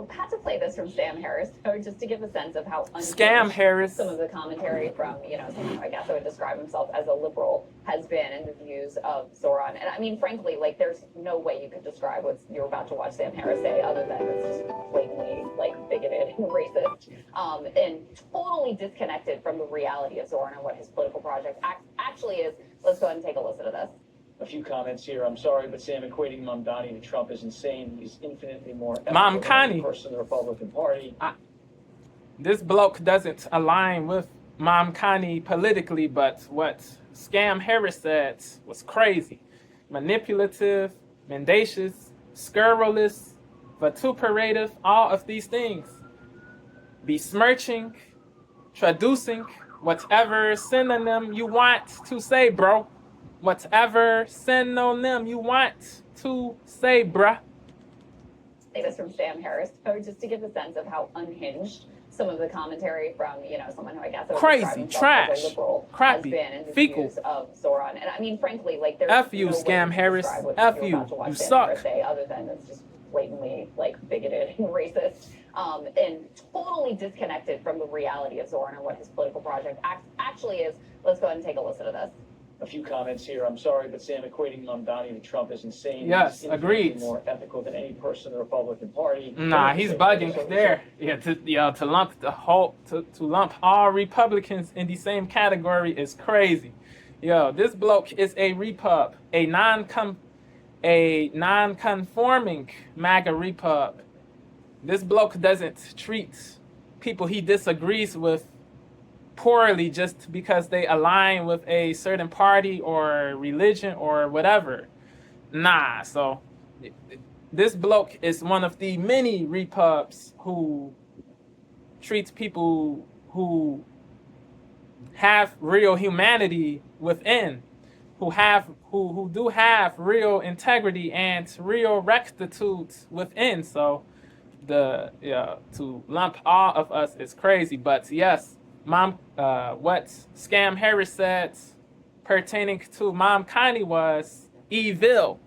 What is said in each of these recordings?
Had to play this from Sam Harris, just to give a sense of how Scam Harris. some of the commentary from, someone who I guess I would describe himself as a liberal has been in the views of Zohran. And I mean, frankly, like, there's no way you could describe what you're about to watch Sam Harris say other than it's just blatantly, like, bigoted and racist, and totally disconnected from the reality of Zohran and what his political project actually is. Let's go ahead and take a listen to this. A few comments here. I'm sorry, but Sam equating Mamdani to Trump is insane. He's infinitely more Mamdani person in the Republican Party. This bloke doesn't align with Mamdani politically, but what Scam Harris said was crazy. Manipulative, mendacious, scurrilous, vituperative, all of these things. Besmirching, traducing, whatever synonym you want to say, bro. Whatever synonym you want to say, bruh. Say this from Sam Harris, just to give a sense of how unhinged some of the commentary from, someone who I guess crazy, trash, crappy, has been in the fecal views of Zohran. And I mean, frankly, like, there's F you, no Scam way Harris. F you. You suck. Say other than it's just blatantly, like, bigoted and racist, and totally disconnected from the reality of Zohran and what his political project actually is. Let's go ahead and take a listen to this. A few comments here. I'm sorry, but Sam equating Mamdani to Trump is insane. Yes, he's agreed. More ethical than any person in the Republican Party. Nah, he's bugging there. Yeah, to lump the whole to lump all Republicans in the same category is crazy. Yo, this bloke is a repub, a non-conforming MAGA repub. This bloke doesn't treat people he disagrees with poorly just because they align with a certain party or religion or whatever. Nah, so this bloke is one of the many repubs who treats people who have real humanity within, who do have real integrity and real rectitude within. So to lump all of us is crazy. But yes, what Scam Harris said pertaining to Mamdani was evil,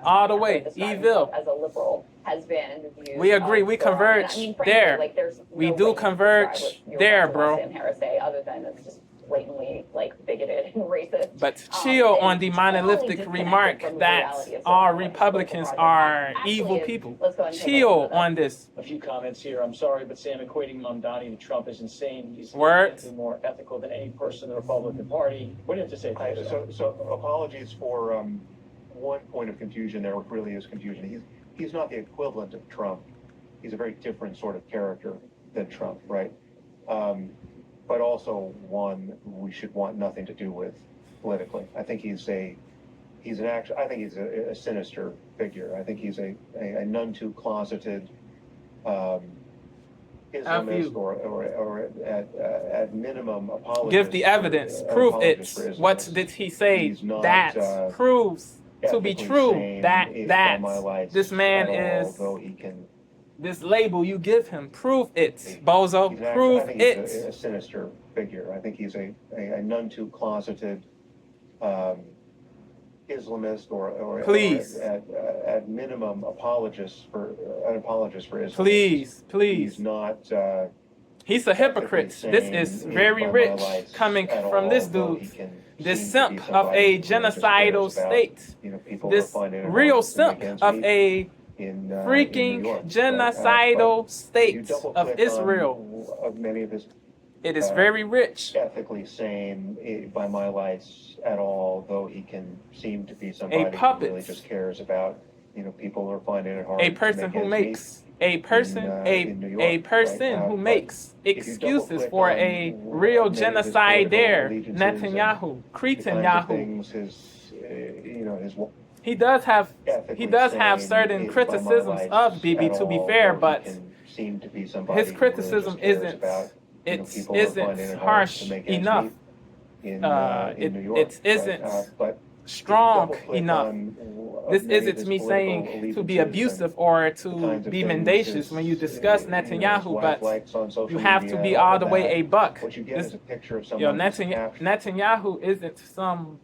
all the way, evil. As a liberal has been in the views. We agree. We converge there. Like, we do converge there, bro. Sam Harris say other than it's just blatantly, like, bigoted and racist. But chill on the monolithic remark that all Republicans are evil people. Chill on this. A few comments here. I'm sorry, but Sam equating Mamdani to Trump is insane. He's Words. More ethical than any person in the Republican Party. What do you have to say? So apologies for one point of confusion there, which really is confusion. He's not the equivalent of Trump. He's a very different sort of character than Trump, right? But also one we should want nothing to do with politically. I think he's a sinister figure. I think he's a none too closeted Islamist or at minimum apologist. Give the evidence. Prove it. What did he say that proves to be true that this man is this label you give him? Prove it, bozo. Prove it. He's a sinister figure. I think he's a none too closeted Islamist or at minimum apologist for Islam. Please. He's not. He's a hypocrite. This is very rich coming from this dude. This simp of a genocidal state. This real simp of a freaking genocidal state of Israel. Of many of his, it is very rich. Ethically sane by my lights at all, though he can seem to be somebody who really just cares about people who are finding it hard. A person who makes a person who makes excuses for a real genocide there. Netanyahu. He does have certain criticisms of Bibi, to be fair, but his criticism isn't harsh enough. It isn't strong enough. This isn't me saying to be abusive or to be mendacious when you discuss Netanyahu, but you have to be all the way a buck. Netanyahu isn't some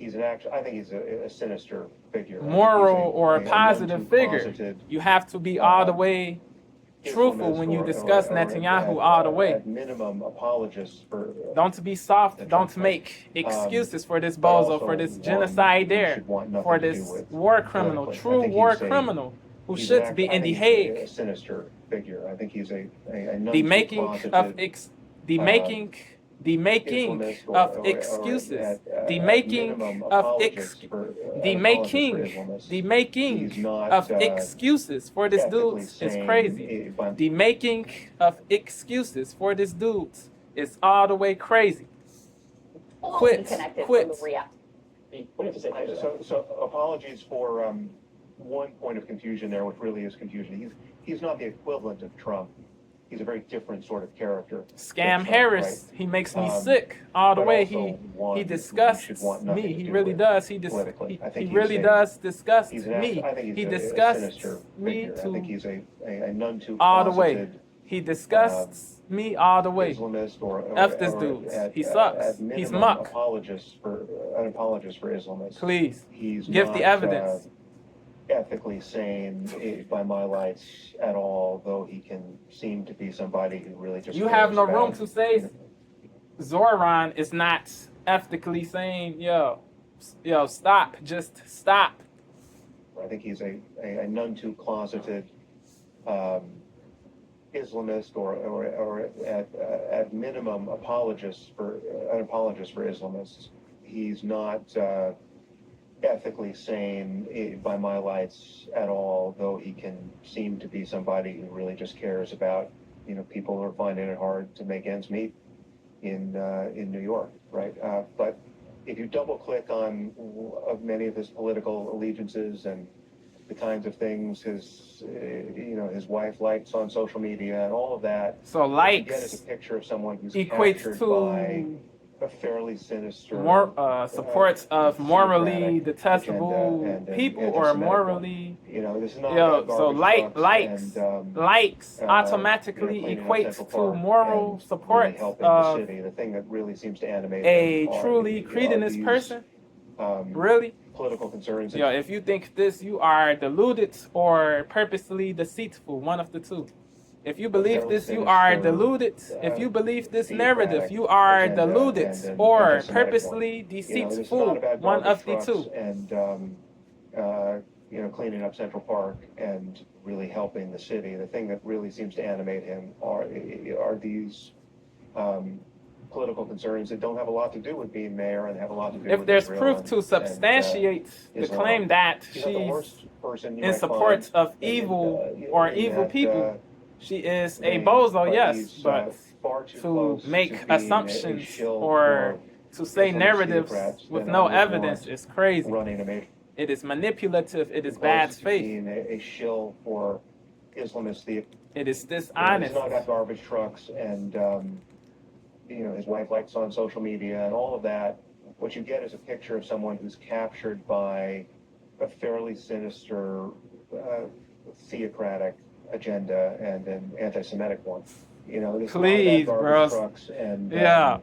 he's an act. I think he's a sinister figure. I think he's moral or a a positive none too figure. closeted, You have to be all the way truthful Islamist when you or- discuss or Netanyahu at, all the way. At minimum, apologist for. Don't be soft. the Don't Trump make excuses for this but bozo, also for this one genocide we there, should want nothing for to do this with war criminal, politically. I true think war he's a- criminal who he's should an be act- I in The think he's Hague. a sinister figure. I think he's a none The too making closeted, of the making Islamist or- of or excuses, at the making minimum, of apologist for- the an apologist for making Islamists. the making He's not, of excuses for this dude ethically is sane, crazy. by- The making of excuses for this dude is all the way crazy. All Quit, connected quit. from the reality. What do you have to say to that? So apologies for one point of confusion there, which really is confusion. He's not the equivalent of Trump. He's a very different sort of character. than Scam Trump, Harris, he makes me Um, sick all the but way. also one He who disgusts should want nothing me. to He do really with does. politically. I think He he's really a- does disgust He's an act- me. I think he's He a disgusts sinister me figure. I think to he's a none too all the way. closeted He disgusts me all the way. Islamist or F this or dude. at- He sucks. at He's minimum, muck. Apologist for an apologist for Islamists. Please He's give not, the evidence. Ethically sane by my lights at all, though he can seem to be somebody who really just. You have cares no about, room to say Zohran is not ethically sane. Yo, stop. Just stop. I think he's a none too closeted Islamist or at minimum an apologist for Islamists. He's not ethically sane by my lights at all, though he can seem to be somebody who really just cares about people who are finding it hard to make ends meet in New York, right? But if you double click on many of his political allegiances and the kinds of things his wife likes on social media and all of that, So what you get is likes a picture of someone who's equates captured by to a fairly sinister supports of morally theocratic detestable agenda and people or anti-Semitic morally. this is not Yo, a so garbage likes trucks and, likes automatically cleaning up equates Central to Park moral and support really helping of the city. The thing that really seems to animate a them are- truly are credulous these, person. um, Really? political concerns. Yo, if you think this, you are deluded or purposely deceitful, one of the two. If you believe this, you are deluded. If you believe this narrative, you are deluded or purposely This is deceitful, not about one of the garbage two. trucks and cleaning up Central Park and really helping the city. The thing that really seems to animate him are these political concerns that don't have a lot to do with being mayor and have a lot to do If with there's Israel proof and- to substantiate the Islam. claim that He's not the she's worst person you in might support find of in- evil in or that, evil people, she is a vein, bozo, but yes, he's, but far too to close make to being a assumptions shill or to say Islamist narratives theocrats with than no I would evidence want is crazy. running a major. It is manipulative. It is Close bad to faith. being a shill for Islamist theocrats. It is It's dishonest. not about garbage trucks and, his wife likes on social media and all of that. What you get is a picture of someone who's captured by a fairly sinister, theocratic agenda and an anti-Semitic one. This Please, is not about bros. garbage trucks and, Yeah.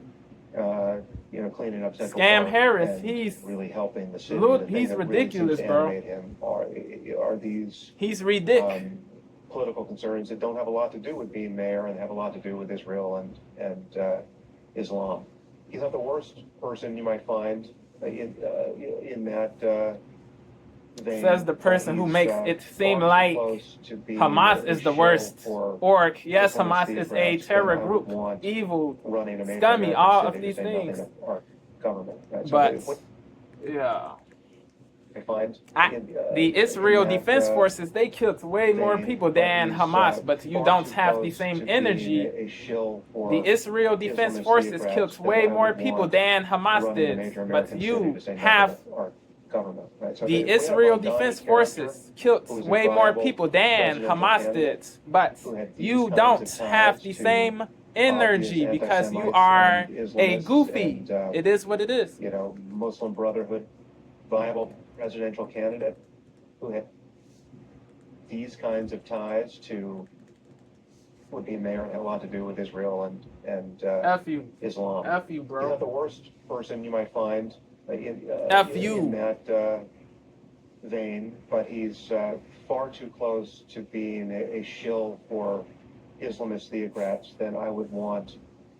cleaning up Central Scam Park Harris, and he's really helping the city. look, The thing he's that really ridiculous, seems to bro. animate him are these He's ridiculous. political concerns that don't have a lot to do with being mayor and have a lot to do with Israel and Islam. He's not the worst person you might find in that vein. Says the person who He's, makes it seem far too like close to being Hamas a is the shill worst for orc. Yes, Islamist Hamas is a theocrats terror than I would group, want evil, running a major scummy, American all city of to these say nothing things. of our government. Right? So But what yeah, I find the Israel in that, Defense Forces, they killed way more vein, people than he's, Hamas, but you far don't too have the close same to being energy. a shill for The Israel Defense Islamist Forces theocrats killed than way I would more people want than Hamas running a did, major but American city you to say nothing have of our government. Right? So the if we have Israel Mondani Defense character Forces killed who is a way more viable people than presidential Hamas did, candidate but who had these you kinds don't of have ties the to same energy obvious because you anti-Semites are and a Islamists goofy. and, It is what it is. Muslim Brotherhood viable presidential candidate who had these kinds of ties to would be mayor and have a lot to do with Israel and F you. Islam. F you, He's bro. not the worst person you might find F in you. that vein, but he's far too close to being a shill for Islamist theocrats than I would want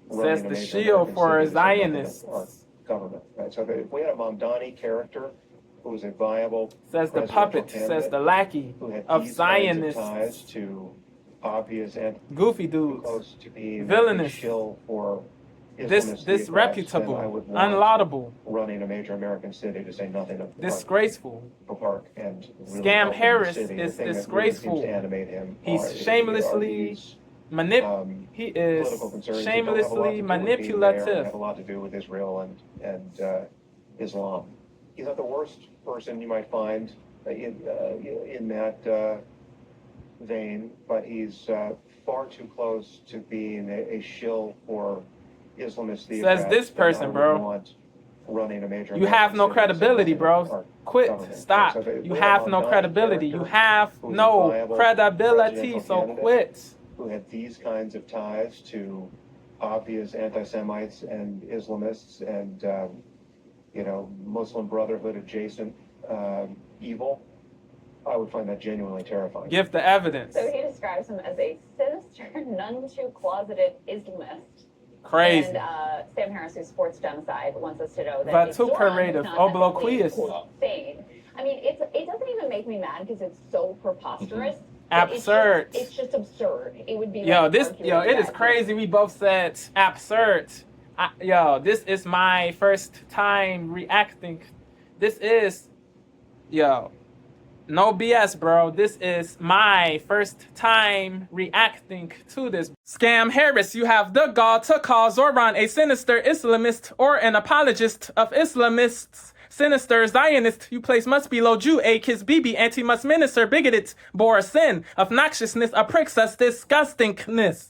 running Says a the major shield American for city to say nothing of Zionists. our government. Right? So if we had a Mamdani character who was a viable Says the presidential puppet, says candidate the lackey who had of these kinds of ties Zionists. to obvious and Goofy too dudes. close to being a Villainous. shill for Islamist This theocrats, then I disreputable. would want Unlaudable. running a major American city to say nothing of Disgraceful. Central Park and really Scam open Harris city. The is thing that really disgraceful. seems to animate him He's are shamelessly these, he is political concerns that don't have a lot to shamelessly do with being there and manipulative. have a lot to do with Israel and Islam. He's not the worst person you might find in that vein, but he's far too close to being a shill for Islamist theocrats. Says this than I person, would bro. want running a major You have American no city to say credibility, nothing of bro. our Quit. government. Stop. So if You we have a no Mamdani credibility. You character have who's a no viable credibility. presidential So candidate quit. who had these kinds of ties to obvious anti-Semites and Islamists and Muslim Brotherhood adjacent evil, I would find that genuinely terrifying. Give the evidence. So he describes him as a sinister, none too closeted Islamist. Crazy. And Sam Harris, who supports genocide, wants us to know that Vituperative, obloquious. Insane. I mean, it doesn't even make me mad because it's so preposterous. But Absurd. It's just absurd. It would be Yo, like it arguing is that- crazy. We both said absurd. This is my first time reacting. This is, no BS, bro. This is my first time reacting to this. Scam Harris, you have the gall to call Zohran a sinister Islamist or an apologist of Islamists. Sinister Zionist, you place must be low Jew, a kiss BB, anti must minister, bigoted, bore a sin, of noxiousness, a prick, sus, disgustingness.